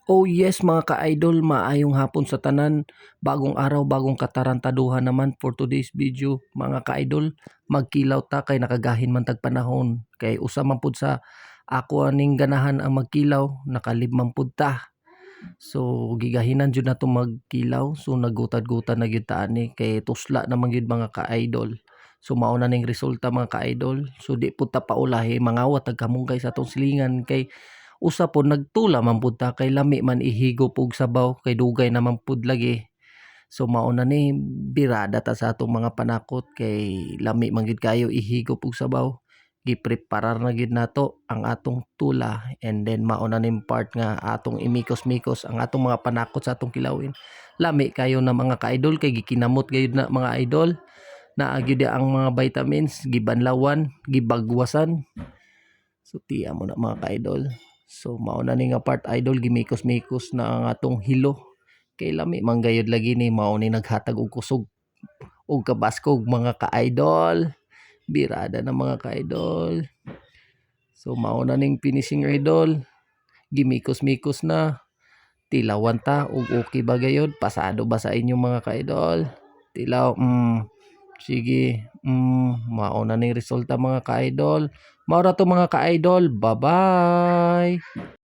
Oh yes mga ka-idol, maayong hapon sa tanan. Bagong araw, bagong katarantaduhan naman for today's video. Mga ka-idol, magkilaw ta kay nakagahin man tag panahon. Kay usa man pud sa ako aning ganahan ang magkilaw, nakalibman pud ta. So gigahinan jud nato magkilaw. So nagutad-gutad na gyud ta ani kay tusla naman gyud mga ka-idol. So mao na ning resulta mga ka-idol. So di pud ta paulahi mangawat tag kamungkay sa atong silingan kay usa pod nagtula man pud ta kay lami man ihigop og sabaw kay dugay naman pud lagi. So mao na ni birada ta sa atong mga panakot kay lami man gid kayo ihigop og sabaw. Gipreparar na gid nato ang atong tula and then mao na ning part nga atong imikos-mikos ang atong mga panakot sa atong kilawin. Lami kayo na mga ka-idol kay gikinamot gayud na mga idol. Naa gyud ang mga vitamins gibanlawan, gibagwasan. So tiya mo na mga ka-idol. So mao na ni nga part idol gimikos-mikos na ang atong hilo. Kay lami man gayud lagi ni mao ni naghatag og kusog og kabaskog mga ka-idol. Birada na mga ka-idol. So mao na ning finishing idol. Gimikos-mikos na. Tilawan ta og okay ba gayud? Pasado ba sa inyo mga ka-idol? Tilaw, sige, mao na ning resulta mga ka-idol. Mao ra to mga ka-idol. Bye-bye.